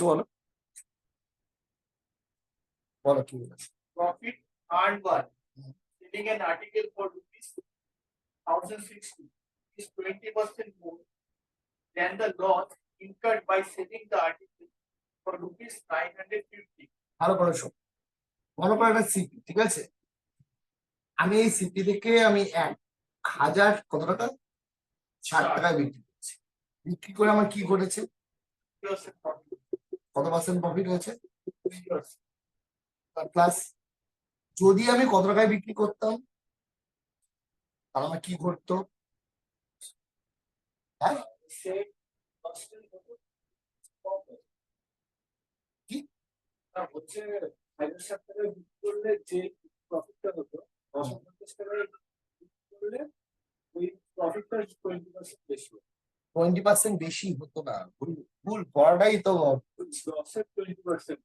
বলেছো বলো বলো কি বলেছো Profit earned by selling an article for rupees 1060 is 20% more than the loss incurred by selling the article for rupees 950. ভালো করেছো মনে করো একটা সিপি, ঠিক আছে? আমি এই সিপি থেকে আমি 1000 কত টাকা 60 টাকায় বিক্রি করছি। বিক্রি করে আমার কি ঘটেছে? 20% profit. কত পার্সেন্ট প্রফিট হয়েছে? প্লাস যদি আমি কত টাকায় বিক্রি করতাম তাহলে আমার কি ঘটতো? হ্যাঁ Say percent কি হচ্ছে 1060 টাকায় বিক্রি করলে যে প্রফিটটা হতো 950 টাকায় বিক্রি করলে ওই প্রফিটটা 20% বেশি হতো। 20% বেশি হতো না, ভুল ভুল পড়াটাই তো লসের 20%।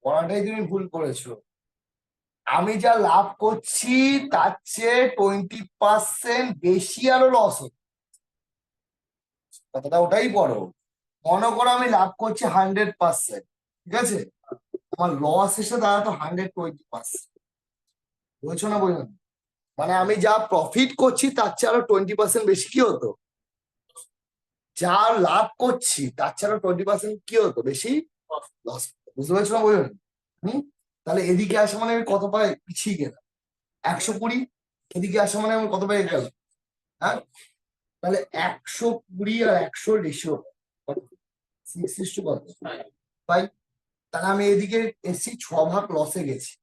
পড়াটাই তুমি ভুল করেছো। আমি যা লাভ করছি তার চেয়ে 20% বেশি আরো লস হতো। কথাটা ওটাই পড়ো। মনে করো আমি লাভ করছি 100%, ঠিক আছে? আমার লস এসে দাঁড়া তো 120%। বুঝছো না বুঝলো না? মানে আমি যা প্রফিট করছি তার চেয়ে আরো 20% বেশি কি হতো? যা লাভ করছি তার চেয়ে আরো 20% কি হতো বেশি লস। বুঝতে পারছো না বুঝলো না? তাহলে এদিকে আসা মানে আমি কত পাই পিছিয়ে গেলাম? 120। এদিকে আসা মানে আমি কত পাই গেলাম? হ্যাঁ, তাহলে 120 আর 100 রেশিও কত? 6:5। তাহলে আমি এদিকে এসছি 6 ভাগ লসে গেছি,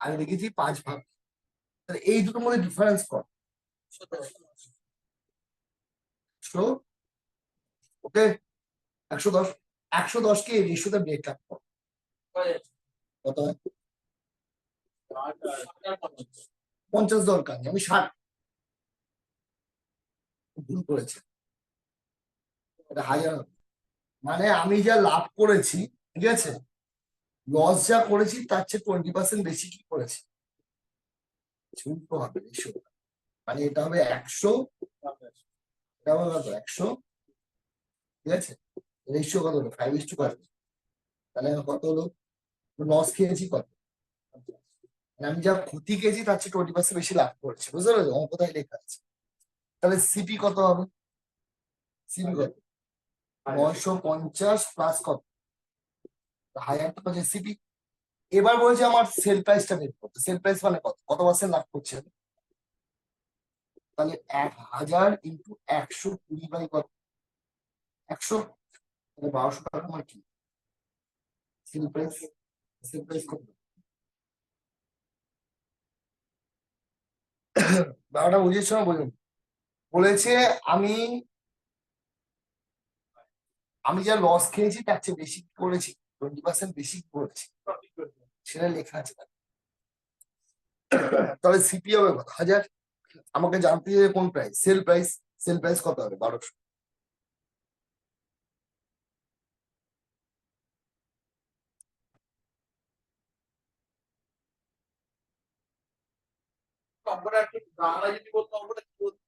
আমি দেখেছি 5 ভাগ। তাহলে এই দুটোর মধ্যে ডিফারেন্স কত? ওকে 110। 110কে এই রেশিওতে ব্রেক আপ কর, কত হয়? 50 দরকার নেই, আমি 60 ভুল করেছি। এটা 1000 হবে। মানে আমি যা লাভ করেছি, ঠিক আছে, লস যা করেছি তার চেয়ে 20% বেশি কি করেছি? হবে রেশিও। মানে এটা হবে 100, এটা হবে কত 100, ঠিক আছে? রেশিও কত হলো 5:1। তাহলে কত হলো? লস খেয়েছি কত? মানে আমি যা ক্ষতি খেয়েছি তার চেয়ে 20% বেশি লাভ করেছি। বুঝতে পারছো কোথায় লেখা আছে? তাহলে সিপি কত হবে? সিপি কত? 950 প্লাস কত? 1000 টাকা যে সিপি। এবার বলছে আমার সেল প্রাইসটা বের করতে। সেল প্রাইস মানে কত, কত পার্সেন্ট লাভ করছে? তাহলে 1000 ইন্টু 120 বাই কত? 100। তাহলে 1200 টাকা আমার কি সেল প্রাইস? সেল প্রাইস কত? 12টা বুঝেছ না বলুন? বলেছে আমি আমি যা লস খেয়েছি তার চেয়ে বেশি করেছি, 20% বেশি করেছি, সেটা লেখা আছে। তাহলে সিপি হবে কত? 1000। আমাকে জানতে হবে কোন price, sale price. Sale price কত হবে? 1200। বাংলা যদি বলতো অঙ্কটা কি বলতো?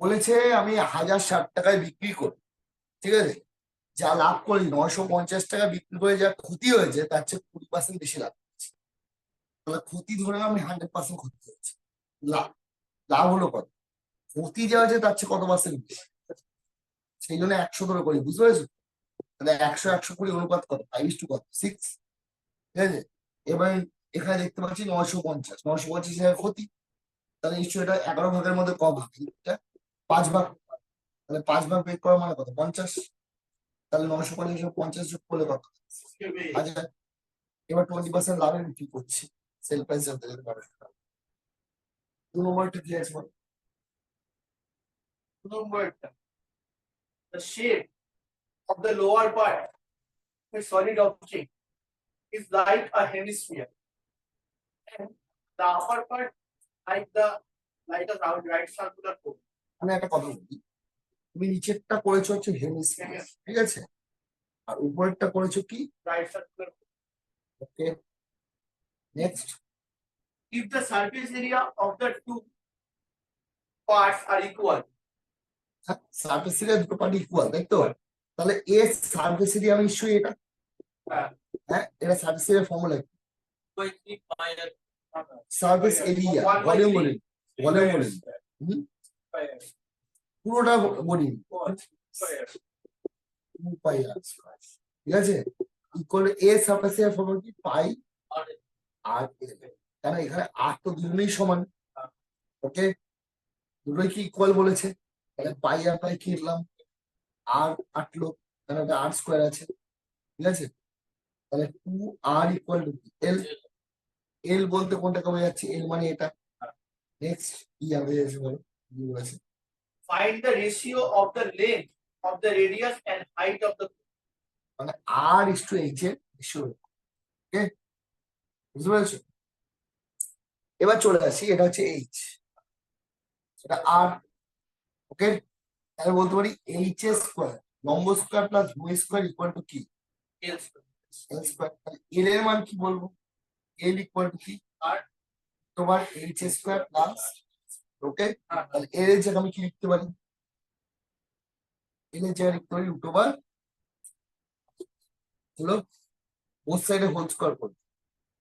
বলেছে আমি 1060 টাকায় বিক্রি করি, ঠিক আছে, যা লাভ করি 950 টাকা বিক্রি করে যা ক্ষতি হয়েছে তার চেয়ে 20% বেশি লাভ করেছি। তাহলে ক্ষতি ধরে আমি 100% ক্ষতি হয়েছে, লাভ লাভ হলো কত? ক্ষতি যা হয়েছে তার চেয়ে কত পার্সেন্ট বেশি, সেই জন্য 100 ধরে করি। বুঝতে পেরেছো? তাহলে 100 120 অনুপাত কত? 5:6, ঠিক আছে? এবার এখানে দেখতে পাচ্ছি 950, 950 হাজার ক্ষতি। তাহলে নিশ্চয়ই এটা 11 ভাগের মধ্যে ক ভাগ? এটা 5 ভাগ। তাহলে 5 ভাগ বের করা মানে কত? 50। তাহলে 950 যোগ করলে কত? 1000। এবার 20% লাভে বিক্রি করছি, সেল প্রাইস জানতে গেলে 1200 টাকা। 2 নম্বরটা কি আছে বল? 2 নম্বরটা, the shape of the lower part of a solid object is like a hemisphere and the upper part like a round right circular cone. আমি একটা কথা বলি, তুমি নিচেরটা করেছো হচ্ছে হেমিস্ফিয়ার, ঠিক আছে, আর উপরেরটা করেছো কি? Right circular cone. Okay next. If the surface area of the two parts are equal, surface area দুটো পার্ট ইকুয়াল, তাই তো? তাহলে এর সারফেস এরিয়া আমি নিশ্চয়ই এটা, হ্যাঁ হ্যাঁ এটা সারফেস এরিয়া ফর্মুলা, ওই কি পায়ার সারফেস এরিয়া ভলিউম বলি, ভলিউম বলি, পায়ার পুরোটা বলি, পায়ার 2 পাই আর স্কয়ার, ঠিক আছে, ইকুয়াল এ সারফেস এরিয়া ফর্মুলা কি পাই আর এল, কারণ এখানে আর তো দুটোই সমান, ওকে দুটোই কি ইকুয়াল বলেছে, তাহলে পাই আর পাই কি লিখলাম, আর কাটলো, কারণ এটা আর স্কয়ার আছে, ঠিক আছে, তাহলে 2r ইকুয়াল টু এল, এল বলতে কোনটাকে বোঝাচ্ছে, এল মানে এটা, নেক্সট কি হবে এসে বলো, কি বলেছে, find the ratio of the length of the radius and height of the মানে আর ইস টু এইচ এর রেশিও, ওকে বুঝতে পেরেছো, এবার চলে আসি, এটা হচ্ছে এইচ, এটা আর, ওকে, তাহলে বলতে পারি এইচ এর স্কয়ার, লম্ব স্কয়ার প্লাস ভূমি স্কয়ার ইকুয়াল টু কি, L এল স্কয়ার, তাহলে এল এর মান কি বলবো, এল ইকুয়াল টু কি, আর তোমার এইচ স্কয়ার প্লাস, ওকে, হ্যাঁ তাহলে এল এর জায়গায় আমি কি লিখতে পারি, এল এর জায়গায় লিখতে পারি রুট ওভার, হলো বোথ সাইডে হোল স্কয়ার করবো,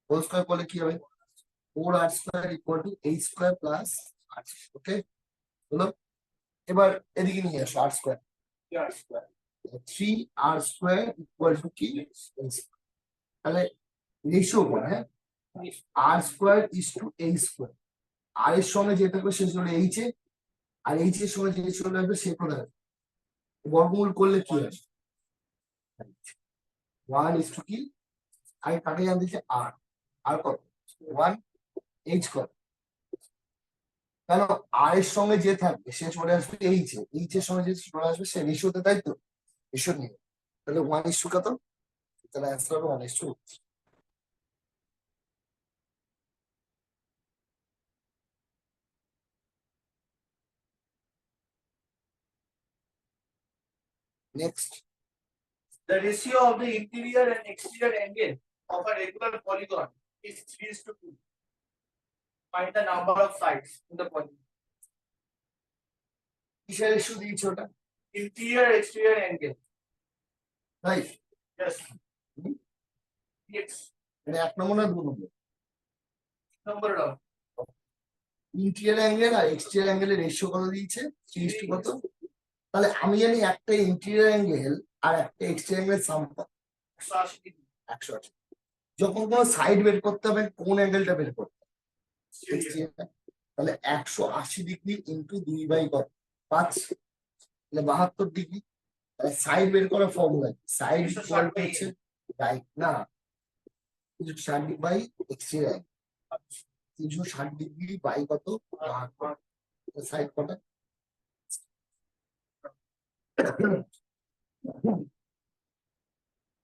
হোল স্কয়ার করলে কি হবে, 4r square equal to h square plus r, okay হলো, এবার এদিকে নিয়ে আসো r square, yeah square 3r square equal to কি, L square। তাহলে রেশিও করে, হ্যাঁ, আর স্কয়ার ইস টু এই স্কয়ার, আর এর সঙ্গে যেটা থাকবে সে চলে এইচ এ, আর এইচ এর সঙ্গে যে চলে আসবে সে কোথায়, বর্গমূল করলে কি হবে, 1 ইস টু কি, আগে কাকে জানতে চাই আর, আর কত 1, এইচ কত, কেন আর এর সঙ্গে যে থাকবে সে চলে আসবে এইচ এ, এইচ এর সঙ্গে যে চলে আসবে সে রেশিওতে, তাই তো, রেশিও নিয়ে, তাহলে 1 ইস টু কত, তাহলে অ্যান্সার হবে 1 is to. Next, the ratio of the interior and exterior angle of a regular polygon is 3:2. Find the number of sides in the polygon. কিসের রেশিও দিয়েছে ওটা, Interior exterior angle. তাই Yes. হুম, Yes. এটা 1 নম্বর না 2 নম্বর, Number of interior angle আর exterior অ্যাঙ্গেলের রেশিও কত দিয়েছে, 3 টু কত, তাহলে আমি জানি একটা ইন্টিরিয়র অ্যাঙ্গেল আর একটা এক্সটেরিয়র অ্যাঙ্গেল সাম 180 degree. 180, যখন কোনো সাইড বের করতে হবে কোন অ্যাঙ্গেলটা বের করতে হবে, Exterior. তাহলে 180 ডিগ্রি ইন্টু 2 বাই কত 5, তাহলে 72 ডিগ্রি, তাহলে সাইড বের করার ফর্মুলা, সাইড 360 ইকুয়াল by হচ্ছে রাইট না 360 বাই এক্সটেরিয়র, 360 ডিগ্রি বাই কত সাইড কত,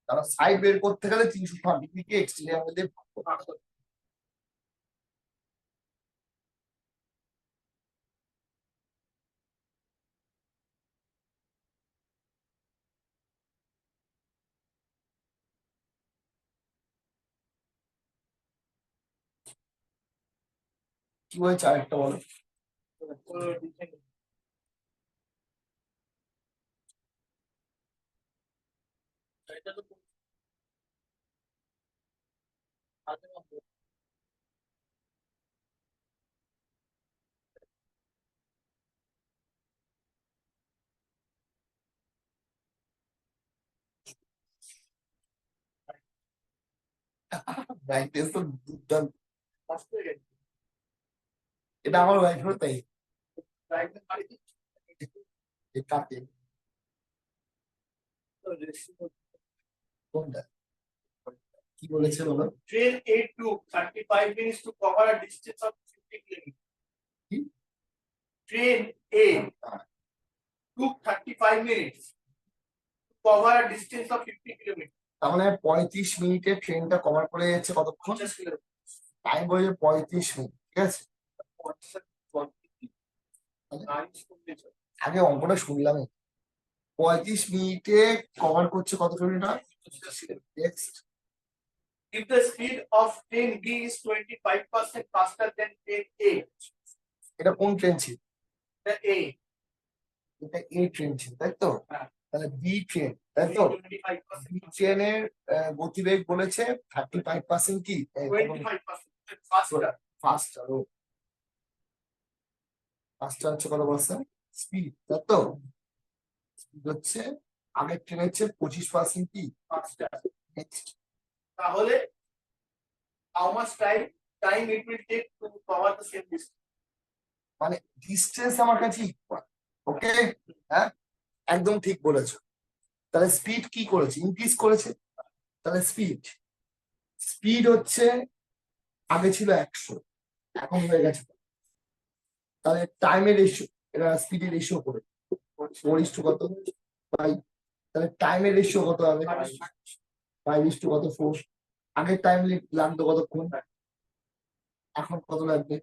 কারণ সাইড বের করতে গেলে 360 ডিগ্রিকে এক্সটেরিয়র অ্যাঙ্গেল দিয়ে ভাগ করতে হবে। কি বলছে আরেকটা বলো, ব্রাইটনেস তো দুর্দান্ত, এটা আমার ওয়াইফেরও তাই, এই কাটে কোনটা, কি বলেছে বলো, Train 8 to 35 minutes to cover a distance of 50 kilometers. কি? Train A took 35 minutes to cover a distance of 50 kilometers. তার মানে 35 মিনিটে ট্রেনটা কভার করে যাচ্ছে কতক্ষণ, 50 kilometers. টাইম বলেছে 35 মিনিট, ঠিক আছে, আগে অঙ্কটা শুনলাম, 35 মিনিটে কভার করছে কত kilometre, next, If the speed of train B is 25% faster than train A, এটা কোন ট্রেন ছিল, the A, এটা এই ট্রেন ছিল তাই তো, হ্যাঁ। তাহলে বি ট্রেন, তাই তো? 25%, বি ট্রেনের গতিবেগ বলেছে 35% কি 25% faster. ফাস্টার। ও ফাস্টার হচ্ছে কত বলছে? স্পিড, তাই তো? স্পিড হচ্ছে আগের ট্রেন হচ্ছে 25% কি Faster. নেক্সট। তাহলে how much time it will take to cover the same distance? মানে ডিস্টেন্স আমার কাছে ইকুয়াল। ওকে, হ্যাঁ একদম ঠিক বলেছো। তাহলে স্পিড কি করেছে? ইনক্রিজ করেছে। তাহলে স্পিড স্পিড হচ্ছে আগে ছিল 100, এখন হয়ে গেছে। তাহলে টাইমের রেশিও, এটা স্পিডের রেশিও করে 4:, কত 5। তাহলে টাইমের রেশিও কত হবে? 5:, কত 4। আগের টাইম লাগতো কতক্ষণ, এখন কত লাগবে?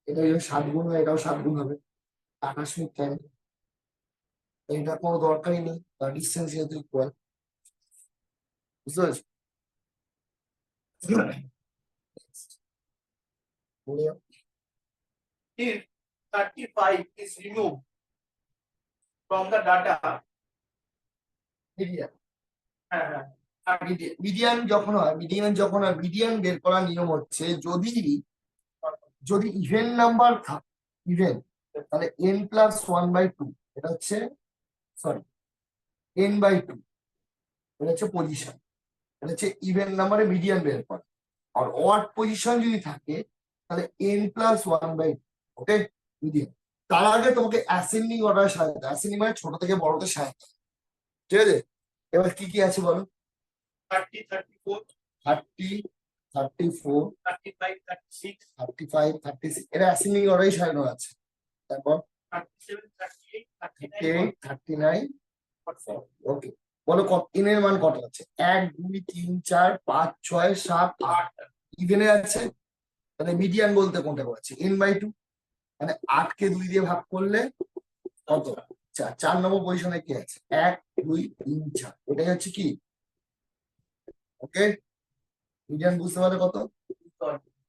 এটা 7 গুণ হয়, এটাও 7 গুণ হবে, 28 মিনিট টাইম। এটা কোনো দরকারই নেই, ডিস্টেন্স যেহেতু ইকুয়াল। বুঝতে পেরেছো? বলে If 35 is removed from the data, median. হ্যাঁ, হ্যাঁ, মিডিয়ান যখন হয় মিডিয়ান বের করার নিয়ম হচ্ছে যদি ইভেন নাম্বার থাকে, ইভেন, তাহলে n+1/2, এটা হচ্ছে সরি n/2, এটা হচ্ছে পজিশন, এটা হচ্ছে ইভেন নাম্বারে মিডিয়ান বের করা। আর অড পজিশন যদি থাকে তাহলে n+1/2, ওকে মিডিয়ান। তার আগে তোমাকে অ্যাসেন্ডিং অর্ডার সাজাতে, অ্যাসেন্ডিং মানে ছোট থেকে বড়তে সাজাতে, ঠিক আছে? এবার কি কি আছে বলো? 30, 34, 30, 34, 35, 36, 35, 36, এটা অ্যাসেন্ডিং অর্ডারই সাজানো আছে। তারপর 37, 38, 38, 39, 39, 44. ওকে। বলো কত এর মান কত আছে? 1, 2, 3, 4, 5, 6, 7, 8 ইভেনে আছে। তাহলে মিডিয়ান বলতে কোনটা বলছে? n/2, মানে 8 কে 2 দিয়ে ভাগ করলে কত? 4। 4 নম্বর পজিশনে কি আছে? 1, 2, 3, 4, ওটাই হচ্ছে কি ওকে মিডিয়ান। বুঝতে পারলে কত?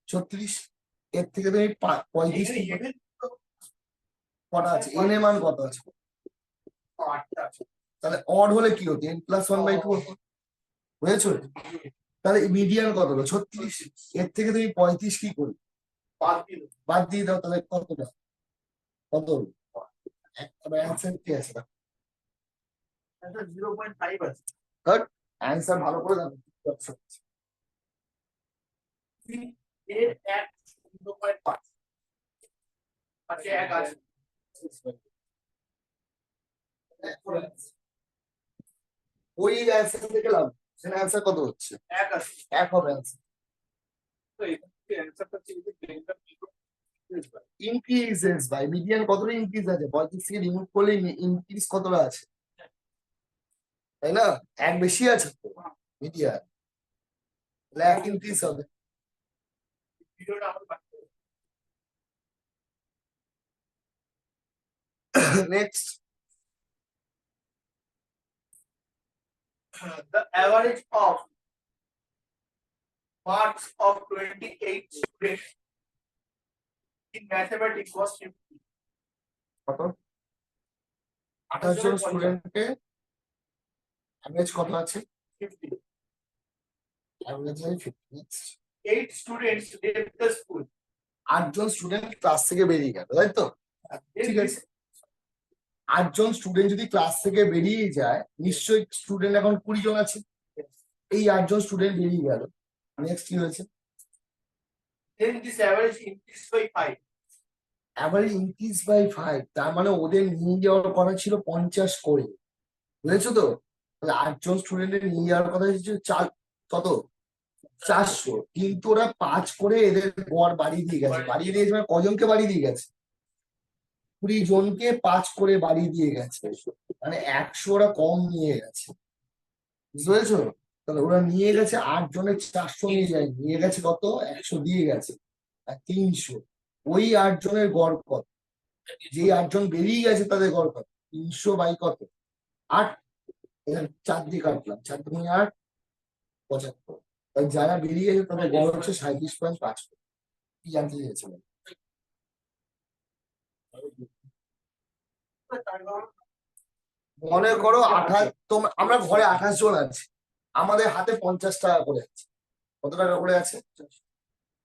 36। এর থেকে তুমি 35 এখানে even তো কটা আছে? n এর মান কত আছে? 8 আছে। তাহলে অড হলে কি হতো? n+1/2 হতো। বুঝেছো? তাহলে মিডিয়ান কত হলো? 36। এর থেকে তুমি 35 কি করবে? বাদ দিল। বাদ দিয়ে দাও, তাহলে কতটা? কত হলো? অ্যান্সার কি আছে? এটা 0.5 আছে। অ্যান্সার ভালো করে দাও। এর 1 0.5 আছে, 1 আছে। ওই অ্যান্সার থেকে লাভ, সেখানে অ্যান্সার কত হচ্ছে? 1 আছে। 1 হবে অ্যান্সার। তো এখানে অ্যান্সারটা হচ্ছে যদি প্লেনটা ইনক্রিজেস ভাই, মিডিয়ান কতটা ইনক্রিজ আছে? 35 থেকে রিমুভ করলে ইনক্রিজ কতটা আছে, তাই না? 1 বেশি আছে তো মিডিয়ান, 1 ইনক্রিজ হবে। ভিডিওটা আমার বাকি। Next, The average of marks of 28 students in mathematics was 50. কত? 28 জন স্টুডেন্টকে অ্যাভারেজ কত আছে? 50. অ্যাভারেজ আছে 50। Next, 8 students left the school. 8 জন স্টুডেন্ট ক্লাস থেকে বেরিয়ে গেল, তাই তো? ঠিক আছে, 8 জন স্টুডেন্ট যদি ক্লাস থেকে বেরিয়ে যায়, নিশ্চয়ই স্টুডেন্ট এখন 20 জন আছে। এই 8 জন স্টুডেন্ট বেরিয়ে গেল, নেক্সট কি হয়েছে? Then this average increased by 5. Average increase by 5, তার মানে ওদের নিয়ে যাওয়ার কথা ছিল 50 করে, বুঝেছো তো? তাহলে 8 জন স্টুডেন্টের নিয়ে যাওয়ার কথা ছিল কত? 400, কিন্তু ওরা 5 করে এদের গড় বাড়িয়ে দিয়ে গেছে। বাড়িয়ে দিয়েছে মানে কজনকে বাড়িয়ে দিয়ে গেছে? 20 জনকে 5 করে বাড়িয়ে দিয়ে গেছে, মানে 100 ওরা কম নিয়ে গেছে। বুঝতে পেরেছো? তাহলে ওরা নিয়ে গেছে 8 জনের 400 নিয়ে যায়, নিয়ে গেছে কত? 100 দিয়ে গেছে, আর 300। ওই 8 জনের গড় কত? যে 8 জন বেরিয়ে গেছে তাদের গড় কত? 300 বাই কত? 8। এখানে 4 দিয়ে কাটলাম, 4 দুগুণে 8, 75। তাই যারা বেরিয়ে গেছে তাদের গড় হচ্ছে 37.5। কি জানতে চেয়েছিলেন? মনে করো 28, আমরা ঘরে 28 জন আছি, আমাদের হাতে 50 টাকা করে আছে। কত টাকা করে আছে?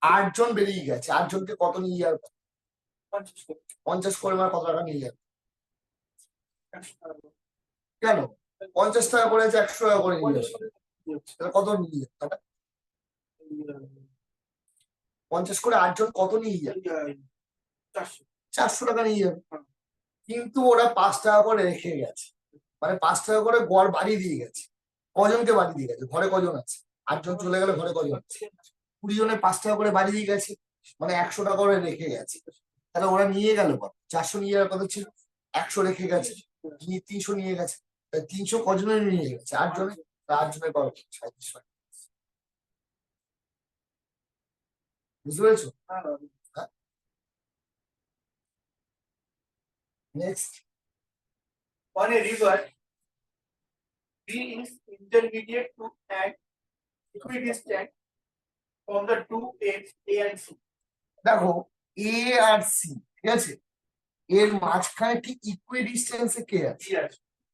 8 জন বেরিয়ে গেছে, 8 জনকে কত নিয়ে যাবে? 50 করে মানে কত টাকা নিয়ে যাবে? কেন 50 টাকা করে আছে, 100 টাকা করে নিয়ে যাবে, তাহলে কত নিয়ে যাবে টাকা? 50 করে 8 জন কত নিয়ে যাবে? 400 টাকা নিয়ে যাবে। কিন্তু ওরা 5 টাকা করে রেখে গেছে, মানে 5 টাকা করে গড় বাড়ি দিয়ে গেছে। কজনকে বাড়ি দিয়ে গেছে? ঘরে কজন আছে? 8 জন চলে গেলে ঘরে কজন আছে? 20 জনের 5 টাকা করে বাড়ি দিয়ে গেছে, মানে 100 টাকা করে রেখে গেছে। তাহলে ওরা নিয়ে গেল কত? 400 নিয়ে যাওয়ার কথা ছিল, 100 রেখে গেছে, 300 নিয়ে গেছে। 300 কজনের নিয়ে গেছে? 8 জনের। 8 জনের কত? 37 টাকা। বুঝতে পেরেছো? Next. On a river, B is intermediate to and equidistant from the two ends A and C. দেখো এ আর সি, ঠিক আছে, এর মাঝখানে ঠিক ইকুইডিস্টেন্সে কে আছে? Yes.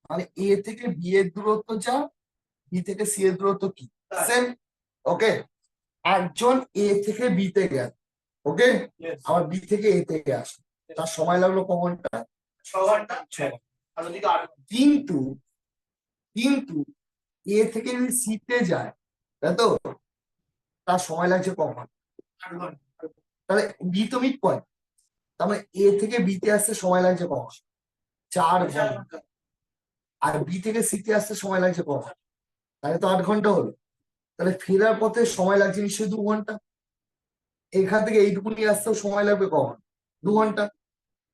মানে এ থেকে বি এর দূরত্ব যা, বি থেকে সি এর দূরত্ব কি? সেম। ওকে, একজন এ থেকে বি তে গেল, ওকে, Yes. আবার বি থেকে এ তে আসে, তার সময় লাগলো ক ঘন্টা? 6 ঘন্টা। 6। আর ওদিকে 8 ঘন্টা। কিন্তু কিন্তু এ থেকে যদি সি তে যায়, তাই তো, তার সময় লাগছে ক ঘন্টা? 8 ঘন্টা। তাহলে বি তো মিড পয়েন্ট, তার মানে এ থেকে বি তে আসতে সময় লাগছে ক ঘন্টা? 4 ঘন্টা। আর বি থেকে সি তে আসতে সময় লাগছে ক ঘন্টা? তাহলে তো 8 ঘন্টা হলো। তাহলে ফেরার পথে সময় লাগছে নিশ্চয়ই 2 ঘন্টা। এখান থেকে এইটুকু নিয়ে আসতেও সময় লাগবে ক ঘন্টা? 2 ঘন্টা।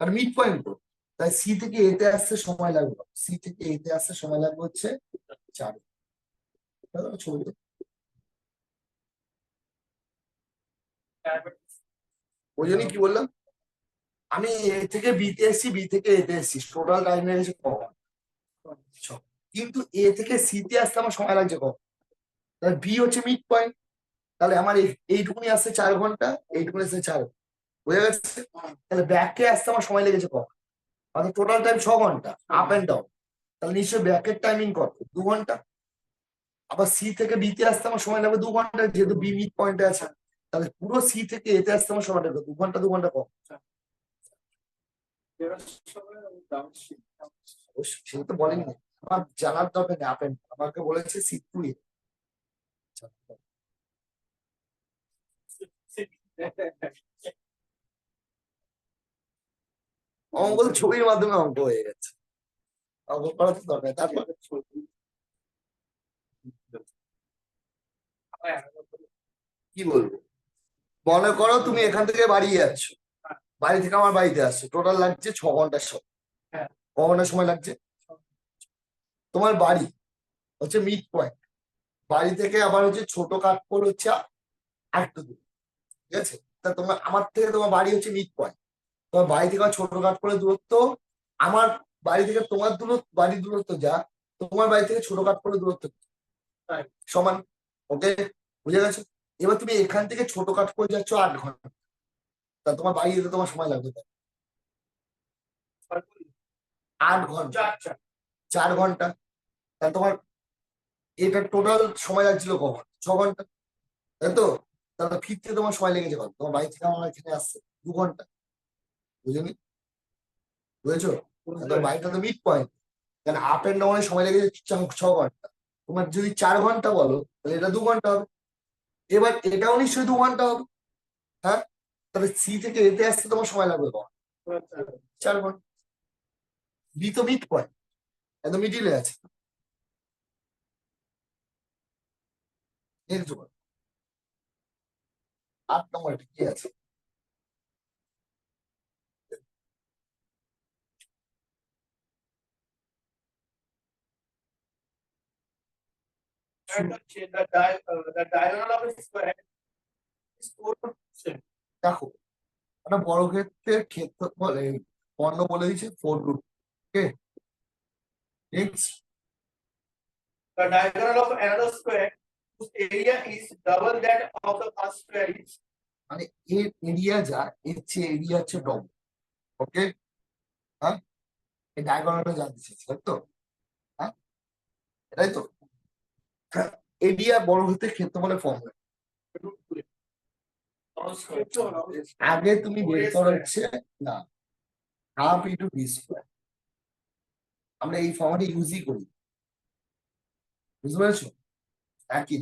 আর মিড পয়েন্ট তো, তাই সি থেকে এতে আসতে সময় লাগবে, সি থেকে এতে আসতে সময় লাগবে হচ্ছে 4। ছবিতে ওই জন্যই কি বললাম, আমি এ থেকে বিতে এসেছি, বি থেকে এতে এসেছি, টোটাল টাইম লেগেছে ক ঘন্টা? 6। কিন্তু এ থেকে সি তে আসতে আমার সময় লাগছে ক? তাহলে বি হচ্ছে মিড পয়েন্ট, তাহলে আমার এইটুকুনি আসছে 4 ঘন্টা, এইটুকুনি আসছে 4। বুঝে গেছে? তাহলে ব্যাকে আসতে আমার সময় লেগেছে ক? মানে টোটাল টাইম 6 ঘন্টা আপ এন্ড ডাউন, তাহলে নিশ্চয়ই ব্যাকের টাইমিং কত? 2 ঘন্টা। আবার সি থেকে বি তে আসতে আমার সময় লাগবে 2 ঘন্টা, যেহেতু বি মিড পয়েন্টে আছে। তাহলে পুরো সি থেকে এতে আসতে আমার সময় লাগবে 2 ঘন্টা, 2 ঘন্টা কম। সেটা তো বলেনি, আমার জানার দরকার নেই, আপ এন্ড আমাকে বলেছে সি টু এ। অঙ্ক তো ছবির মাধ্যমে অঙ্ক হয়ে গেছে, অঙ্ক করা তো দরকার। তারপর কি বলবো, মনে করো তুমি এখান থেকে বাড়ি যাচ্ছ, বাড়ি থেকে আমার বাড়িতে আসছো, টোটাল লাগছে 6 ঘন্টার সময়। ক ঘন্টার সময় লাগছে? তোমার বাড়ি হচ্ছে মিড পয়েন্ট, বাড়ি থেকে আবার হচ্ছে ছোট কাঠপোল হচ্ছে আরেকটু দূর, ঠিক আছে? তা তোমার আমার থেকে তোমার বাড়ি হচ্ছে মিড পয়েন্ট, তোমার বাড়ি থেকে আমার ছোট কাঠপোলের দূরত্ব, আমার বাড়ি থেকে তোমার দূরত্ব, বাড়ির দূরত্ব যা, তোমার বাড়ি থেকে ছোট কাঠপোলের দূরত্ব সমান। ওকে, বুঝে গেছো? এবার তুমি এখান থেকে ছোট কাঠপোল যাচ্ছ 8 ঘন্টা, তা তোমার বাড়ি যেতে তোমার সময় লাগবে 8 ঘন্টা, 4 ঘন্টা। তা তোমার এটা টোটাল সময় লাগছিল ক ঘন্টা? 6 ঘন্টা, তাই তো? তাহলে ফিরতে তোমার সময় লেগেছে কত? তোমার বাড়ি থেকে আমার এখানে আসছে 2 ঘন্টা। বুঝলি? বুঝেছো? তোমার বাড়িটা তো মিড পয়েন্ট, কারণ আপ এন্ড ডাউনের সময় লেগেছে 6 ঘন্টা। তোমার যদি 4 ঘন্টা বলো, তাহলে এটা 2 ঘন্টা হবে। এবার এটাও নিশ্চয়ই 2 ঘন্টা হবে। হ্যাঁ, তাহলে সি থেকে এতে আসতে তোমার সময় লাগবে কত? 4 ঘন্টা। বি তো মিড পয়েন্ট, একদম মিডিলে আছে। নেক্সট 8 নম্বর কি আছে? The diagonal of a square is 4%. দেখো, একটা বর্গক্ষেত্রের ক্ষেত্রফল বর্ণ বলে দিচ্ছে 4√, okay. Next, The diagonal of another square whose area is double that of the first square is. মানে এর এরিয়া যা, এর চেয়ে এরিয়া হচ্ছে ডবল, ওকে। হ্যাঁ, এই ডায়াগোনালটা জানতে চাইছি, তাই তো? এটাই তো এরিয়া বড় হতে ক্ষেত্রফলের ফর্মুলা। আগে তুমি বের করো হচ্ছে না হাফ ইন্টু ডি স্কোয়ার, আমরা এই ফর্মুলাটা ইউজই করি, বুঝতে পেরেছো? একই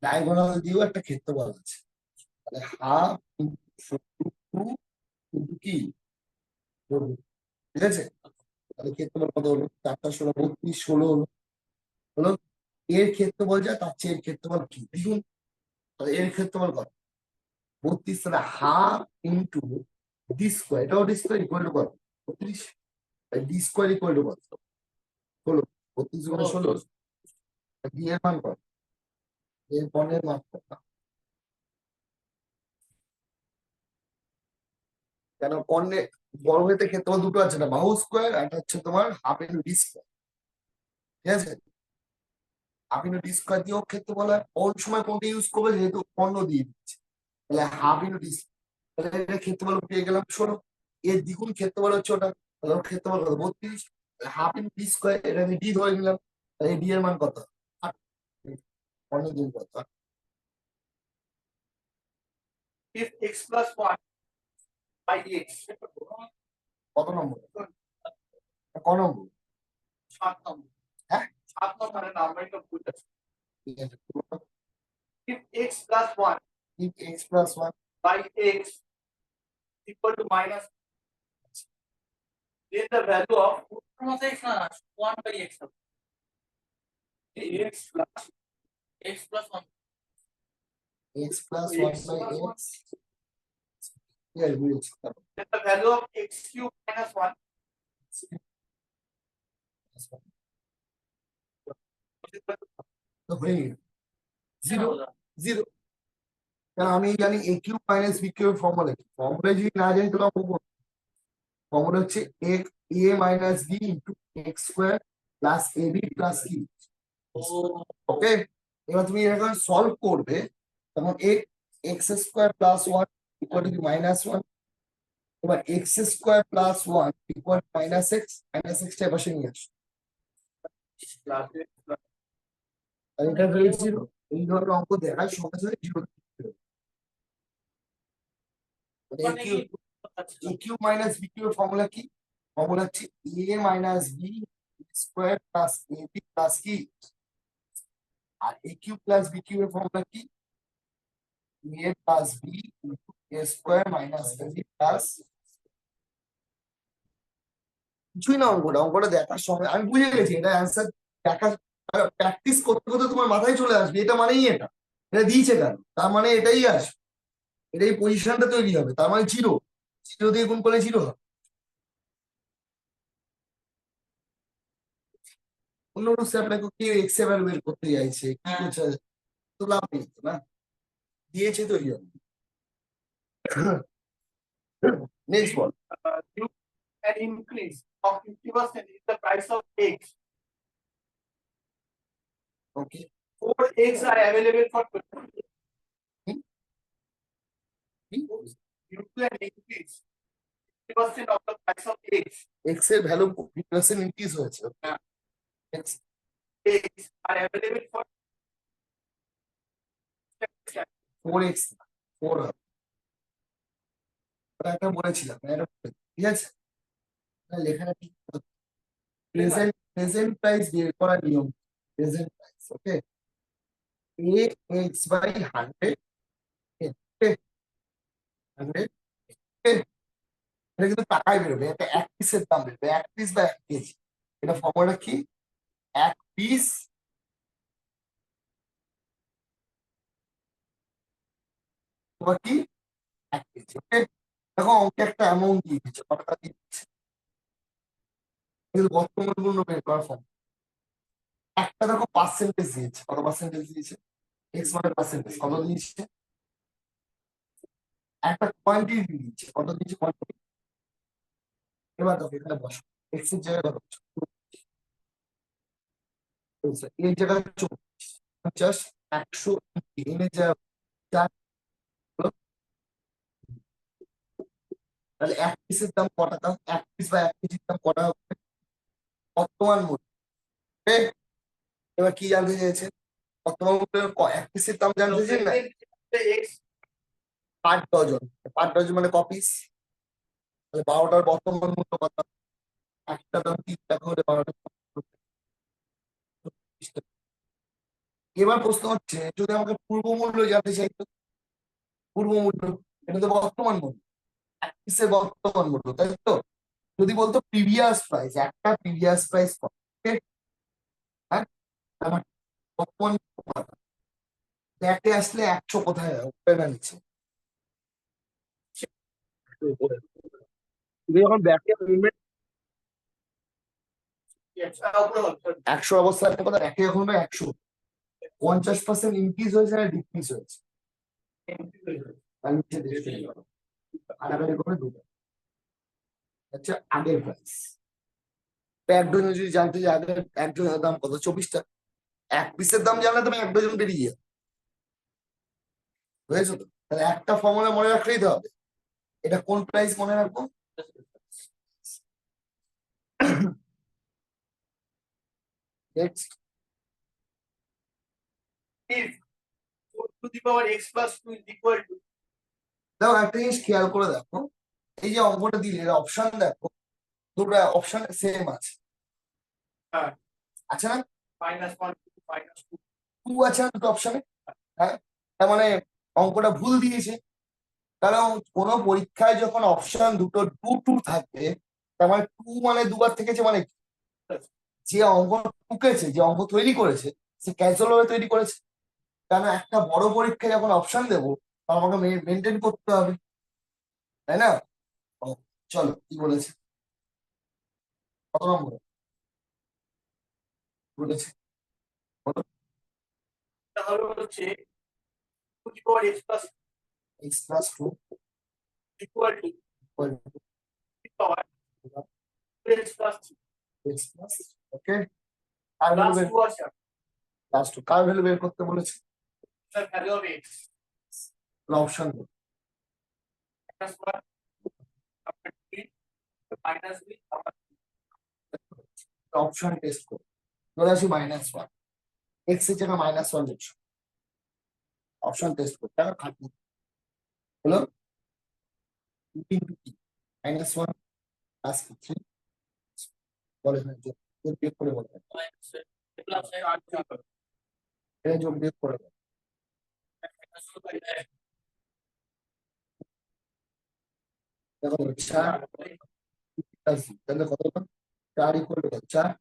ডায়াগোনাল দিয়েও একটা ক্ষেত্রফল আছে, তাহলে হাফ ইন্টু কি করবো, ঠিক আছে? তাহলে ক্ষেত্রফল কত হলো? 4 × 16 32, 16 হলো। হলো এর ক্ষেত্রফল যা তার চেয়ে এর ক্ষেত্রফল কি দ্বিগুণ, তাহলে এর ক্ষেত্রফল কত? 32, তাহলে হাফ ইন্টু ডি স্কোয়ার, এটাও ডি স্কোয়ার ইকুয়াল টু কত? 32, ডি স্কোয়ার ইকুয়াল টু কত? 16, 32 × 16, ডি এর মান কত? এর পণ্যের মান কত? কেন পণ্যে বড় হইতে ক্ষেত্রফল দুটো আছে না, বাহু স্কোয়ার আর একটা হচ্ছে তোমার হাফ ইন্টু ডি স্কোয়ার, ঠিক আছে? হাফ ইন্টু ডি স্কোয়ার দিয়েও ক্ষেত্রফল হয়, কোন সময় কোনটা ইউজ করবে যেহেতু পণ্য দিয়ে দিচ্ছে, তাহলে হাফ ইন্টু ডি, তাহলে এটা ক্ষেত্রফল পেয়ে গেলাম 16, এর দ্বিগুণ ক্ষেত্রফল হচ্ছে ওটা, তাহলে ওর ক্ষেত্রফল কত? 32, হাফ ইন্টু ডি স্কোয়ার, এটা আমি ডি ধরে নিলাম, তাহলে ডি এর মান কত? 8, পণ্যের দ্বিগুণ কত? If x plus 1 by x, কত নম্বর? ক নম্বর? 7 নম্বর। হ্যাঁ 7 নম্বরের নাম্বারটা ভুল আছে। ঠিক আছে, If x plus 1 X plus one by x equal to minus, then the value of 1 by x হবে। x plus 1 X plus one by X, then then the value of x cube minus 1 তো হয়ে গেল zero zero, কারণ আমি জানি a q minus b q formula কি, formula যদি না জানি তোরা ফর্মুলা হচ্ছে a minus b into x square plus a b plus কি, ওকে? এবার তুমি এখন সলভ করবে, তখন x square plus one equal to minus one, এবার x square plus one equal minus এক্সটা এপাশে নিয়ে আসো, আর এটা হয়ে জিরো। এই ধরনের অঙ্ক দেখার সঙ্গে সঙ্গে জিরো, এ কিউ মাইনাস বি কিউ এর ফর্মুলা কি? ফর্মুলা হচ্ছে a minus B square plus a b plus কি, আর এ কিউ প্লাস বি কিউ এর ফর্মুলা কি? এ প্লাস বি ইন্টু এ স্কোয়ার মাইনাস এ বি প্লাস, কিছুই না অঙ্কটা দেখার সময় আমি বুঝে গেছি এটা অ্যান্সার, দেখা প্র্যাকটিস করতে করতে তোমার মাথায় চলে আসবে এটা মানেই এটা, এটা দিয়েছে কেন তার মানে এটাই আসবে, এটাই পজিশনটা তৈরি হবে, তার মানে জিরো, জিরো দিয়ে গুণ করলে জিরো হবে। অন্য রূপে আপনাকে কেউ এক্স এ ভ্যালু বের করতে চাইছে কি করছে, তো লাভ নেই তো না, দিয়েছে তৈরি হবে। Next ball. due an increase of 50% in the price of eggs. Okay 4 eggs are available for due to an increase 50% of the price of eggs. X এর ভ্যালু 50% ইনক্রিজ হয়েছে, X Eggs are available for 4x 4 হবে, ওটা একটা বলেছিলাম ঠিক আছে, লেখাটা ঠিক প্রেজেন্ট প্রাইস বের করার নিয়ম, present price, okay? A X by 100, 100, এটা কিন্তু টাকায় বেরোবে, এটা এক পিসের দাম বেরোবে, এক পিস বা 1 কেজি, এটা ফর্মুলা কি? এক পিস তোমার কি 1 কেজি, ওকে? দেখো অঙ্কে একটা অ্যামাউন্ট দিয়ে দিচ্ছে, কত টাকা দিয়ে দিচ্ছে, কিন্তু বর্তমান মূল্য বের করার ফর্ম, একটা দেখো পার্সেন্টেজ দিয়েছে, কত পার্সেন্টেজ দিয়েছে, এক্স মানে পার্সেন্টেজ কত দিয়েছে, একটা কোয়ান্টিটি দিয়েছে, কত দিয়েছে কোয়ান্টিটি, এবার দেখো এখানে বসো, এক্স এর জায়গায় কত, এর জায়গায় 50, 100, এর জায়গায় 4, তাহলে এক পিসের দাম ক টাকা, এক পিস বা 1 কেজির দাম কটা হবে বর্তমান মূল্য, এবার কি জানতে চেয়েছেন? বর্তমান মূল্যের এক পিসের দাম জানতে চেয়েছেন না? X per dozen. Per dozen মানে কপিস। তাহলে 12টার বর্তমান মূল্য কত? একটা দাম 3 টাকা হলে 12টা 30 টাকা। এবার প্রশ্ন হচ্ছে, যদি আমাকে পূর্ব মূল্য জানতে চাইতো, পূর্ব মূল্য, এটা তো বর্তমান মূল্য, এক পিসের বর্তমান মূল্য, তাই তো? যদি বলতো প্রিভিয়াস প্রাইস, একটা প্রিভিয়াস প্রাইস কত, okay? হ্যাঁ, আমার বর্তমান ব্যাকে আসলে 100 কোথায় উপরে না নিচে? উপরে। তুমি যখন ব্যাকে মুভমেন্ট Yes, 100 অবস্থা একটা কথা, ব্যাকে যখন 100, 50% ইনক্রিজ হয়েছে না ডিক্রিজ হয়েছে? তার নিচে দেশ চলে গেল, কাটাকাটি করে দুটো হচ্ছে আগের প্রাইস। এক ডজন যদি জানতে যে আগের এক ডজনের দাম কত, 24 টাকা। এক পিসের দাম জানলে তুমি এক ডজন বেরিয়ে যাবে, বুঝেছো তো? তাহলে একটা ফর্মুলা মনে রাখলেই তো হবে। এটা কোন প্রাইস মনে রাখবো? Next, if 4 to the power x plus 2 is equal to দেখো একটা জিনিস খেয়াল করে দেখো, এই যে অঙ্কটা দিলে এর অপশন দেখো, দুটো অপশন সেম আছে, আছে না? -1 to -2. 2 আছে না দুটো অপশনে? হ্যাঁ, তার মানে অঙ্কটা ভুল দিয়েছে। কারণ কোনো পরীক্ষায় যখন অপশন দুটো 2 2 থাকবে, তার মানে 2 মানে দুবার থেকেছে, মানে কি? যে অঙ্ক টুকেছে, যে অঙ্ক তৈরি করেছে, সে ক্যাজুয়াল ভাবে তৈরি করেছে। কারণ একটা বড় পরীক্ষায় যখন অপশন দেবো, তখন আমাকে মেনটেন করতে হবে, তাই না? ও, চলো কি বলেছে, কত নম্বর বলেছে? বলো। তাহলে হচ্ছে 2 to the power x plus x plus 2 equal to the power x plus 3 x plus, okay. Car value plus বের, 2 আছে প্লাস 2 কার ভ্যালু বের করতে বলেছে? the value of x option minus 1 after 3 minus 3 after option test করো, ধরে আসি -1, x এর জায়গায় -1 লিখছো, অপশন টেস্ট করতে হবে, খাটনি হলো ইনটু কি, -1 প্লাস 3, বলে না যোগ, যোগ বিয়োগ করে বলবে, plus এটা যোগ বিয়োগ করে বলো। দেখো 4 প্লাস, তাহলে কত হলো? 4 ইকুয়াল টু 4,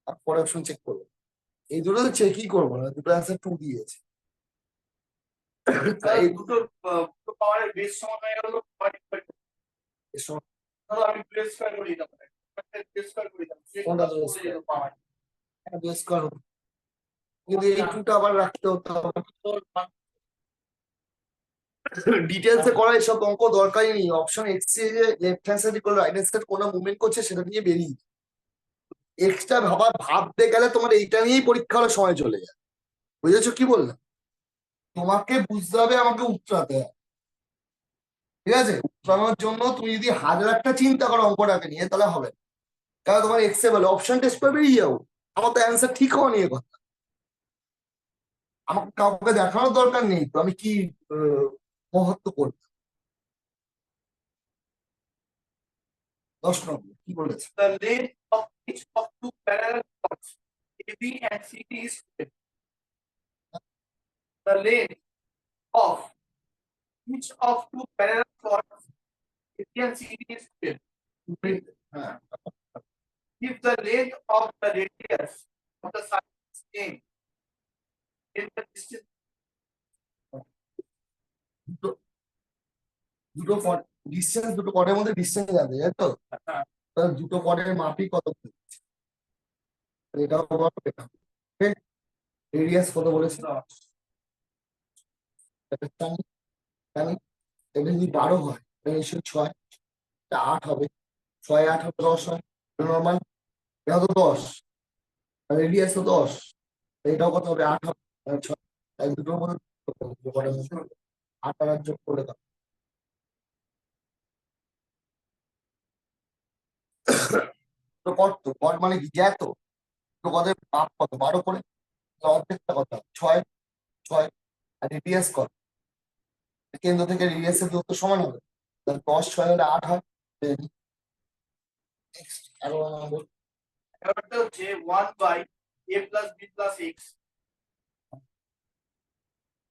আর পরে অপশন চেক করবো। এই দুটো তো চেকই করবো না, দুটো অ্যান্সার 2 দিয়েছে। এই দুটো পাওয়ারের বেস সমান হয়ে গেল এর সময় ধরো আমি প্লেস স্কয়ার করে দিতাম প্লেস স্কয়ার করে দিতাম কোনটা বলে যেত পাওয়ার বেস করো, কিন্তু এই 2টা আবার রাখতে হতো। ডিটেলস এ করা এসব অঙ্ক দরকারই নেই, অপশন এক্স এ যে left hand side equal right hand side কোন মুভমেন্ট করছে সেটা নিয়ে বেরিয়ে, এক্সট্রা ভাবতে গেলে তোমার এইটা নিয়েই পরীক্ষা হলে সময় চলে যায়। বুঝেছো কি বললাম? তোমাকে বুঝতে হবে, আমাকে উত্তরাতে হবে, ঠিক আছে? উত্তরানোর জন্য তুমি যদি হাজার একটা চিন্তা করো অঙ্কটাকে নিয়ে, তাহলে হবে না। কারণ তোমার এক্স এ বলে অপশন টেস্ট করে বেরিয়ে যাবো, আমার তো অ্যান্সার ঠিক হওয়া নিয়ে কথা, আমাকে কাউকে দেখানোর দরকার নেই তো আমি কি মহত্ব করবো। 10 নম্বর কি বলেছে? the length of each of two parallel chords AB and CD is given. The length of each of two parallel chords AB and CD is given. হ্যাঁ, If the length of the radius of the side is same, then the distance দুটো দুটো distance, দুটো কটের মধ্যে distance যাবে, তাই তো? তাহলে দুটো কটের মাপই কত, এটাও বলো, এটা রেডিয়াস কত বলেছে? এটা জানি, জানি। এটা যদি 12 হয় তাহলে নিশ্চয়ই 6, এটা 8 হবে, 6 8 হবে 10 হয়, নর্মাল। এটা তো 10, রেডিয়াস তো 10, এটাও কত হবে? 8 হবে, 6, তাই দুটোর মধ্যে দুটো কটের মধ্যে 8 আর 8 যোগ করে দাও। তো কট, তো কট মানে কি, জ্যাত, তো কত মাপ কত 12 করে, অর্ধেকটা কত 6, 6 আর রেডিয়াস কত, কেন্দ্র থেকে রেডিয়াসের দূরত্ব সমান হবে, তাহলে 10 6 হলে 8 হয়। Next, আরো নম্বর ব্যাপারটা হচ্ছে 1 by a plus b plus x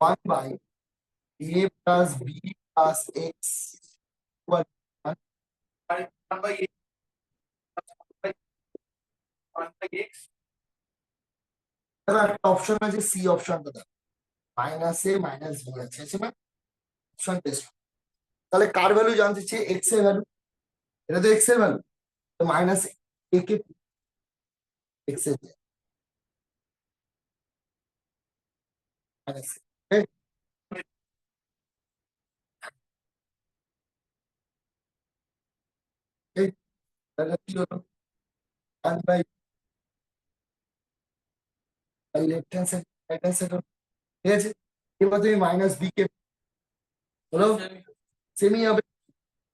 1 by a plus b plus x equal to 1। আর 1 বাই a 1 বাই x তাহলে একটা অপশন আছে, সি অপশনটা দাও, মাইনাস এ মাইনাস বি আছে না অপশন টেস্ট। তাহলে কার ভ্যালু জানতে চাই, এক্স এর ভ্যালু, এটা তো এক্স এর ভ্যালু, তো মাইনাস এ কে এক্স এর মাইনাস তাহলে কি হলো 1 by left hand side right hand side, ঠিক আছে। এবার তুমি মাইনাস বি কে হলো সেমি হবে,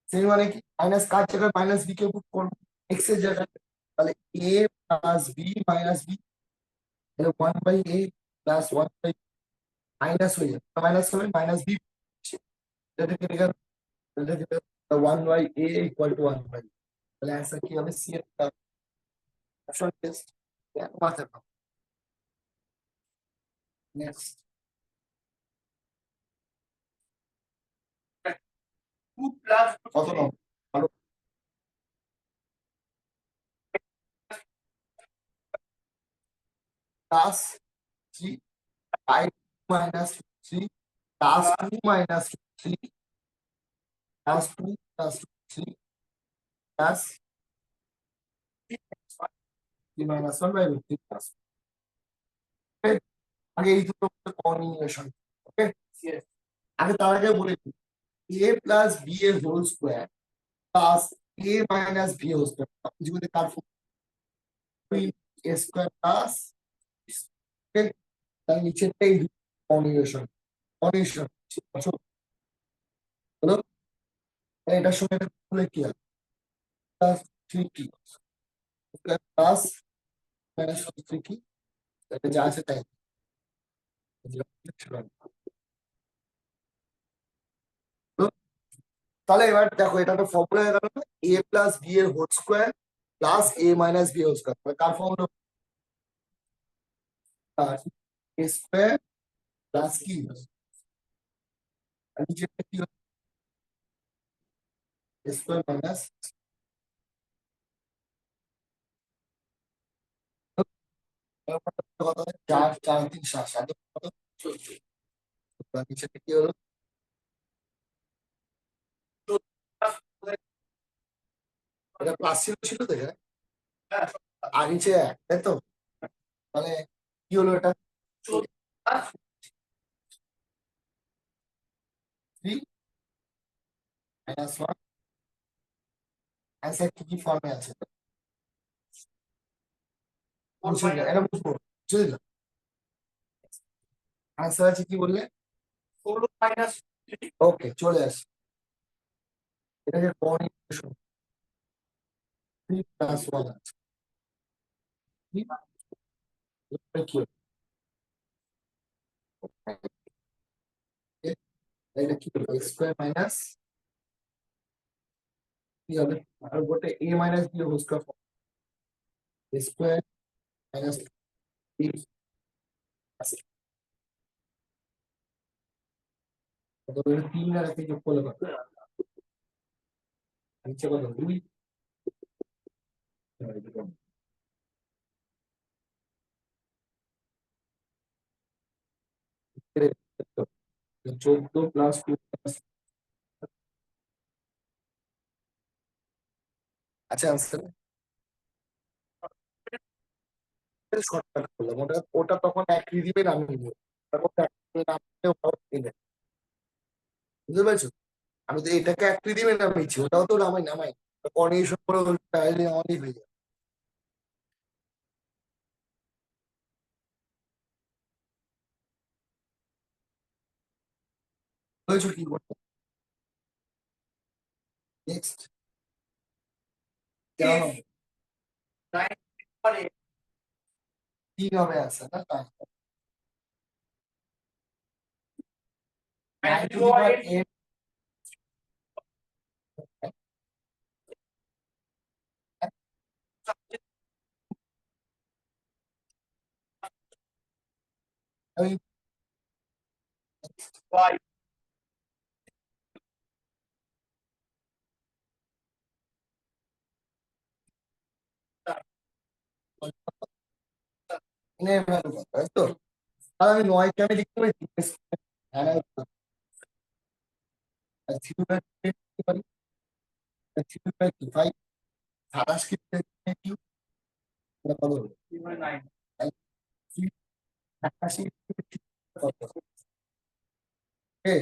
সেমি মানে কি মাইনাস কার জায়গায় মাইনাস বি কে পুট করবো, এক্স এর জায়গায়, তাহলে A plus B minus B, তাহলে 1 by A plus 1 by minus হয়ে যাবে, মাইনাস হবে মাইনাস বি, এটা কেটে গেল, এটা কেটে 1 by A equal to 1 by, তাহলে অ্যান্সার কি হবে, সি এর অপশন টেস্ট মাথায় পাবো। নেক্সট 2 প্লাস কত নম্বর, ভালো plus 3 5 minus 3 plus 2 minus 3 plus 2 plus 3 plus 3 minus 1 by 3 plus, আগে এই দুটো কনিউশন, ওকে। yes আগে তার আগে বলে দিই, এ প্লাস বি এর হোল স্কোয়ার প্লাস এ মাইনাস বি হোল স্কোয়ার, কিছু মধ্যে কার এ স্কোয়ার প্লাস, তার নিচেরটাই কনিউশন, কনিউশন হলো, এটার সঙ্গে এটা করলে কি হবে, প্লাস 3 কি প্লাস মাইনাস 3 কি, এটা যা আছে তাই। তো তাহলে এবার দেখো, এটা একটা ফর্মুলা হয়ে গেল না, এ প্লাস বি এর হোল স্কোয়ার প্লাস এ মাইনাস বি হোল স্কোয়ার, কার ফর্মুলা, এ স্কোয়ার প্লাস কি, আর নিচেরটা কি হবে, এ স্কোয়ার মাইনাস, 4 4 3 7 7 কত 14, নিচেরটা কি হলো, এটা প্লাস ছিল তো এখানে, আর নিচে 1, তাই তো, মানে কি হলো এটা 3 -1, অ্যান্সার কি ফর্মে আছে, বুঝলি না? এটা বুঝবো, বুঝলি না, অ্যান্সার আছে কি বললে, 4 মাইনাস ওকে চলে আসে, এটাকে কোঅর্ডিনেশন 3 + 1 আছে, এটা কি হলো? এটা কি হলো, এক্স স্কোয়ার মাইনাস কি হবে, আর গোটে a minus b whole square, square minus b আছে, কত হলো 3 আর 1 যোগ করলে কত, নিচে কত 2, 14 প্লাস 2 আচ্ছা, আনসার শর্টকাট করলাম, ওটা ওটা তখন এক রিদিমে নামিয়ে নিব, তখন এক রিদিমে নামিয়ে ওটাও দিলে, বুঝতে পারছো, আমি তো এটাকে এক রিদিমে নামিয়েছি, ওটাও তো নামাই কর্ডিনেশন করে তাহলে আমারই হয়ে যাবে, বুঝেছো কি করতে, নেক্সট কেন, 9 for a 3 হবে আছে না, তাই 9 And to the below power it, 8, আমি y. এর ভ্যালু কত, তাই তো? আর আমি 9 কে আমি লিখতে পারি 0 পারি 5 27 কে কি কত হবে? 9. 88 কত? এ,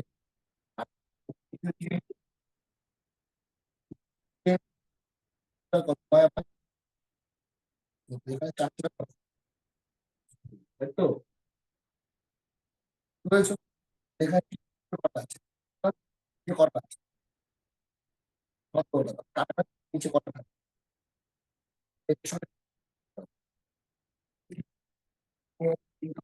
কত হয় আপনার? এখানে 4 কত, তাই তো? বুঝেছো? এখানে কি কত আছে? কি কত আছে? কত হলো? কাটা নিচে কত আছে? এর সঙ্গে ঠিক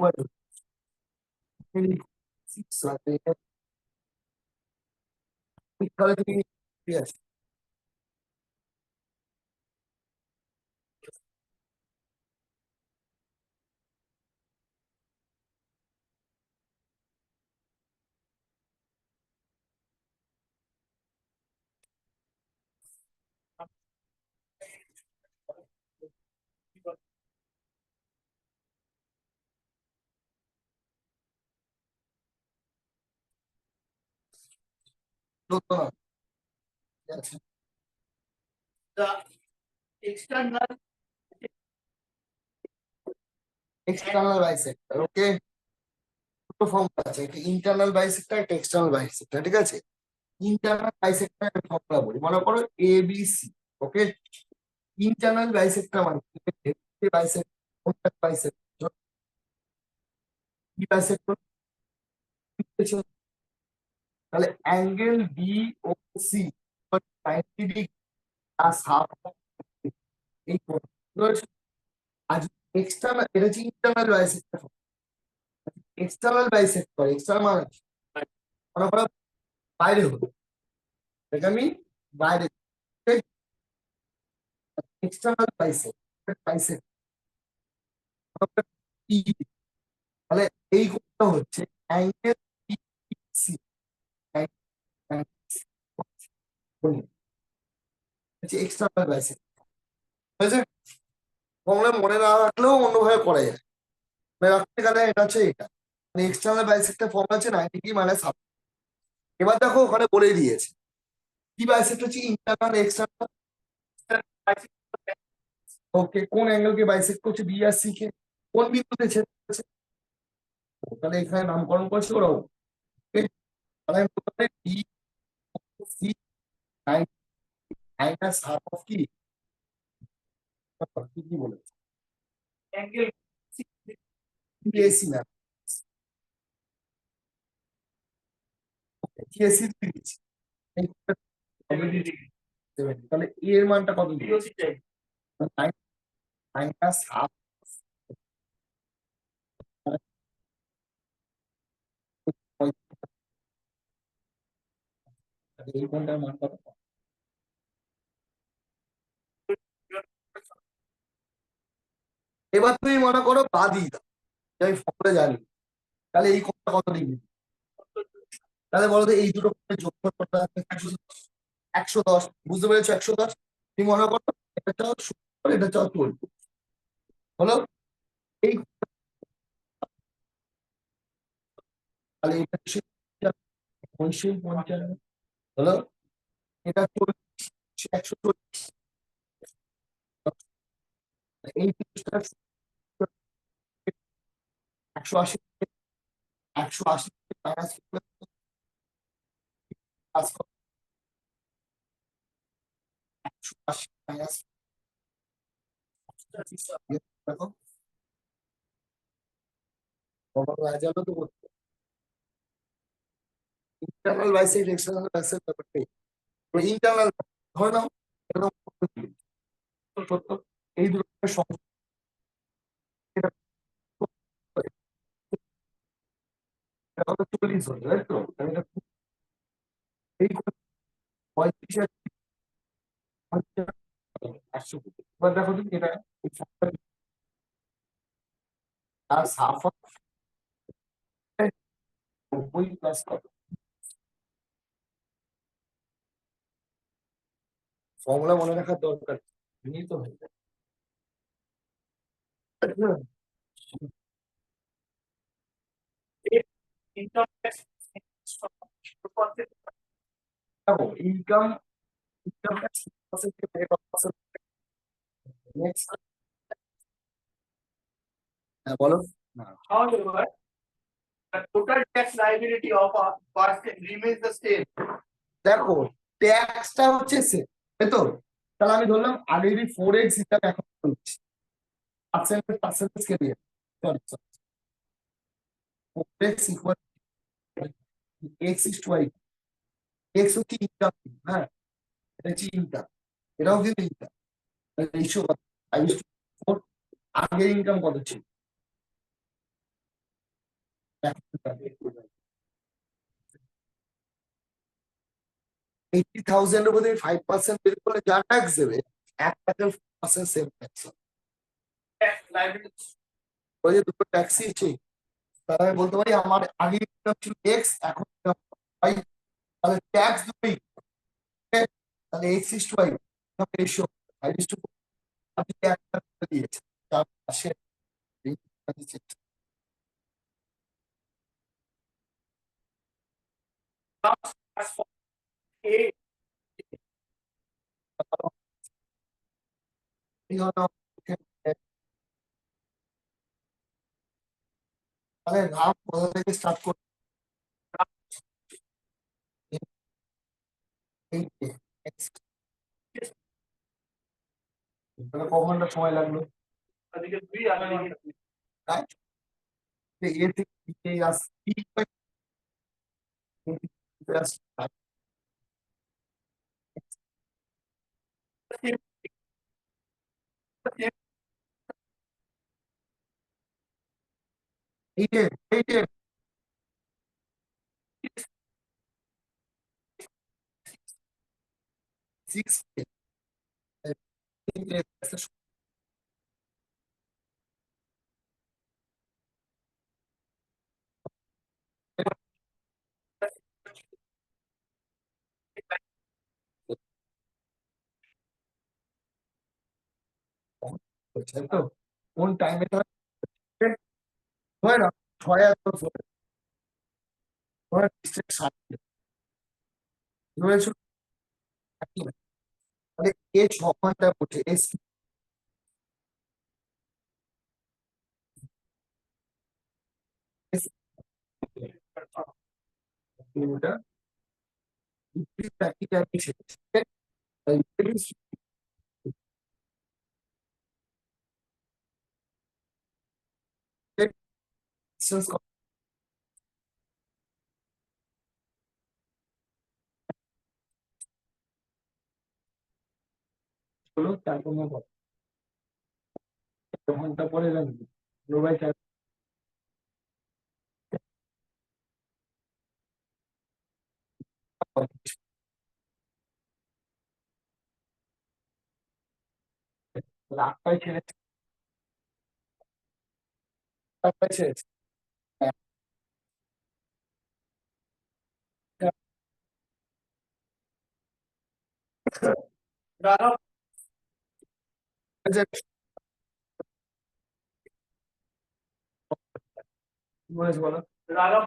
আছে। ঠিক আছে। The external and external bisector, okay, দুটো ফর্ম আছে, একটা ইন্টারনাল বাইসেক্টর, একটা এক্সটার্নাল বাইসেক্টর, ঠিক আছে? ইন্টারনাল বাইসেক্টর ফর্মুলা বলি, মনে করো ABC, ওকে? ইন্টারনাল বাইসেক্টর মানে বাইসেক্টর বাইসেক্টর কি বাইসেক্টর, তাহলে angle BOC 90 degree plus half, এই কোণ। আজ এক্সটার্নাল, এটা হচ্ছে internal bisector. External bisector, external মানে কি? মনে করো বাইরে হলো, এটা আমি বাইরে, এক্সটার্নাল বাইসেক্টর বাইসেক্টর, তাহলে এই কোণটা হচ্ছে অ্যাঙ্গেল BC, হচ্ছে এক্সটার্নাল বাইসেক্টর, বুঝেছে? তোমরা মনে না রাখলেও অন্যভাবে করা যায়, মনে রাখতে গেলে এটা হচ্ছে এটা, মানে এক্সটার্নাল বাইসেক্টর ফর্ম আছে 90 ডিগ্রি মানে হাফ। এবার দেখো ওখানে বলে দিয়েছে কি বাইসেক্টর হচ্ছে ইন্টারনাল এক্সটার্নাল, ওকে, কোন অ্যাঙ্গেল কে বাইসেক্ট করছে, বি আর সি কে, কোন বিন্দুতে ছেদ করেছে, তাহলে এখানে নামকরণ করছে ওরাও, okay? তাহলে আমি বলতে পারি B C minus half of কি, কি কি বলেছে, angle বিএসি না, বিএসি দিয়েছি, তাহলে এ এর মানটা কত দিবে, BOC চাই। মাইনাস হাফ, এই কোনটার মান কত? এবার তুমি মনে করো বাদই দাও, যে আমি ফর্মুলা জানি, তাহলে এই কোণটা কত ডিগ্রি, তাহলে বলো তো এই দুটো কোণের যোগফল কত আছে? 110, বুঝতে পেরেছো? 110, তুমি মনে করো এটা চাও 70, এটা চাও 40, হলো এই, তাহলে এটা 55 হলো, এটা 40, 140, এই জিনিসটা 180, 180 মাইনাস প্লাস 180 মাইনাস, দেখো কত হয়ে গেল তো, ইন্টারনাল বাইসেক্ট এক্সটার্নাল বাইসেক্ট ব্যাপারটাই ইন্টারনাল ধরে নাও এরকম সত্য এই দুটো সংখ্যা এটা হলো 40 হলো তাই তো তাহলে এটা এই 35 আর 100 এবার দেখো তুমি এটা এই সংখ্যা আর হাফ 90 প্লাস কত ফর্মুলা মনে রাখার দরকার নেই তো হয়ে যায় income tax দেখো ইনকাম ইনকাম ট্যাক্স নেক্সট হ্যাঁ বলো না however the total tax liability of a person remains the same. দেখো ট্যাক্সটা হচ্ছে সে তাই তো তাহলে আমি ধরলাম আগেরই 4x হিসাবে এখন করছি পার্সেন্টেজ কে দিয়ে sorry 4x equal x is to y x হচ্ছে ইনকাম হ্যাঁ এটা হচ্ছে ইনকাম এটাও কিন্তু ইনকাম রেশিও কত 5:4 আগের ইনকাম কত ছিল 80,000 এর মধ্যে 5% বের করলে যা ট্যাক্স দেবে 1% সেম ট্যাক্স Tax liability ওই যে দুটো ট্যাক্সই আছে তাহলে আমি বলতে পারি আমার আগে ইনকাম ছিল এক্স এখন income y তাহলে ট্যাক্স দুটোই তাহলে x is to Y ratio 5:4 আপনি একটা করে দিয়েছেন তার পাশে comes as for A এই হলো তাহলে রাম কোথা থেকে স্টার্ট করতে এই যে X, তাহলে ক ঘন্টা সময় লাগলো अधिक 3 अधिक রাইট এ থেকে বিতে আস বি থেকে আস এইটে এইটে 6 তো কোন টাইমে হয় না 6 ধরে ডিস্ট্রিক্ট 60 রয়েছে মানে এ 6 ঘন্টা পড়ছে এস কিলোমিটার একই টাইমে শেষ ডিস্টেন্স হলো তার কোনো ঘন্টা পরে লাগবে মোবাইল চার্জ আটটায় ছেড়েছে 8টায় ছেড়েছে राघव বলেছে বলো राघव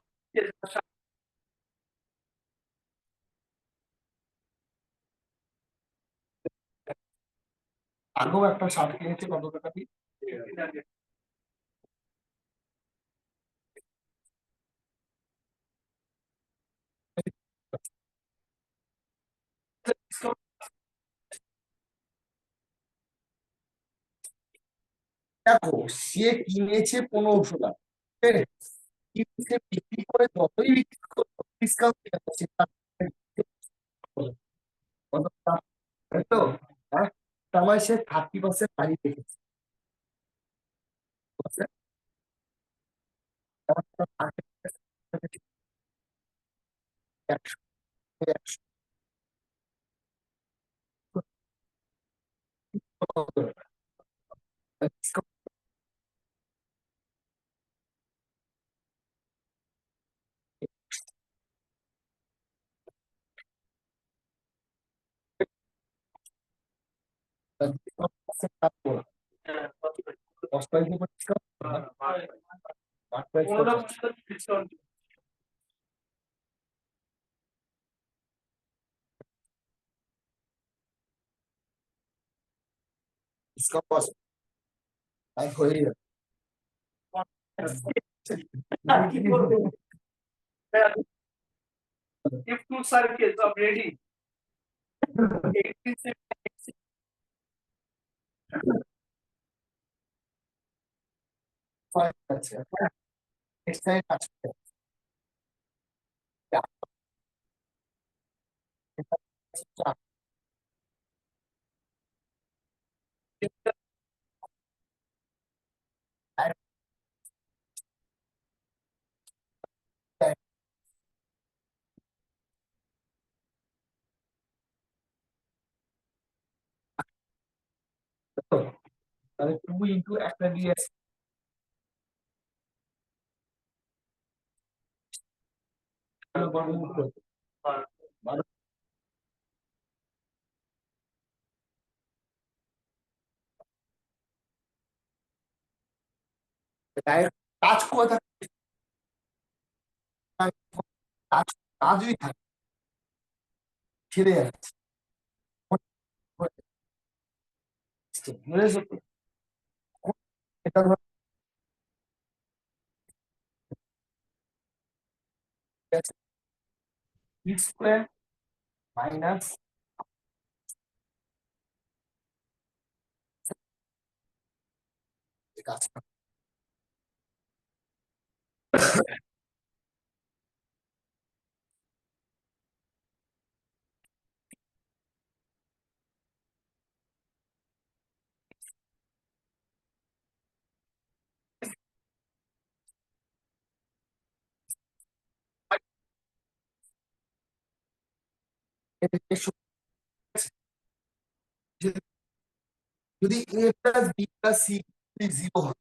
আগেও একটা শার্ট কিনেছে কত টাকা দিয়ে দেখো সে কিনেছে 1500 টাকা ঠিক আছে? কিন্তু সে বিক্রি করে যতই বিক্রি করতো ডিসকাউন্ট তো হ্যাঁ তার মানে সে 30% বাড়ি রেখেছে বুঝলে? তার মানে 30% 100 100 কোনোটা ডিসকাউন্ট হয়ে যাবে কি করবো if two circles are ready 18 seconds আছে নেক্সট টাইম আসবে তাহলে 2 ইনটু একটা দিয়ে বর্গমূল করতে কাজ করে কাজ কাজই থাকে ছেড়ে যাচ্ছে বুঝেছো তো? এটা ধর স্কোয়ার মাইনাস কাজ যদি a plus b plus c zero হয়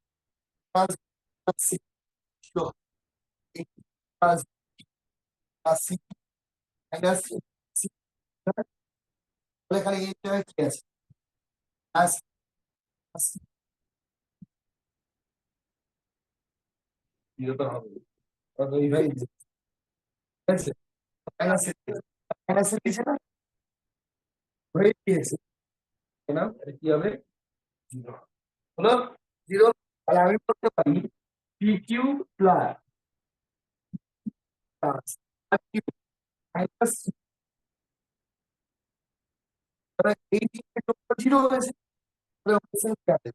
প্লাস সি জিরো হয় a plus b plus c minus c এখানে এই জায়গায় কি আছে প্লাস জিরো তো হবে এইভাবে ঠিক আছে মাইনাস মাইনাস দিয়েছে না হয়ে গিয়েছে না এটা কি হবে জিরো হলো জিরো তাহলে আমি করতে পারি পি কিউ প্লাস প্লাস আর কিউ মাইনাস এই দিকে জিরো হয়েছে তাহলে অপশন কি আছে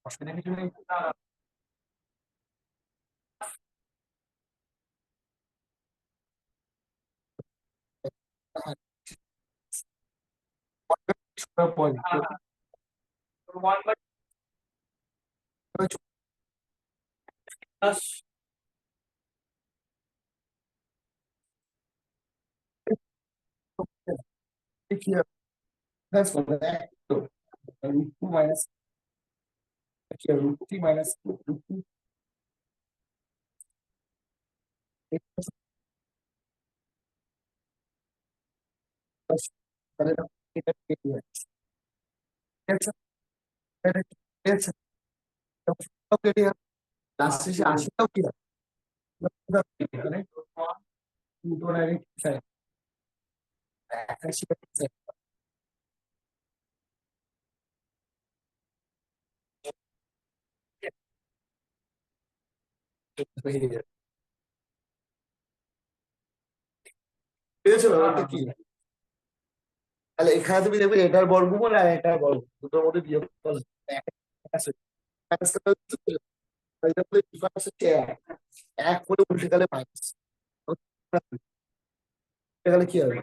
অসুবিধা কিছু নেই one by plus root 2 minus root 3 minus root 2 plus তাহলে এটা কেটে যাচ্ছে এটা কেটে যাচ্ছে কেটে যাচ্ছে লাস্ট শেষে 80টাও কি হবে মানে 2 ডাইরেক্ট 81 পেয়েছো ব্যাপারটা কি? তাহলে এখানে তুমি দেখবে এটার বর্গমূল আর এটার বর্গমূল দুটোর মধ্যে বিয়োগফল আছে। ডিফারেন্স হচ্ছে এক। এক করে উল্টে গেলে মাইনাস, উল্টে গেলে কি হবে?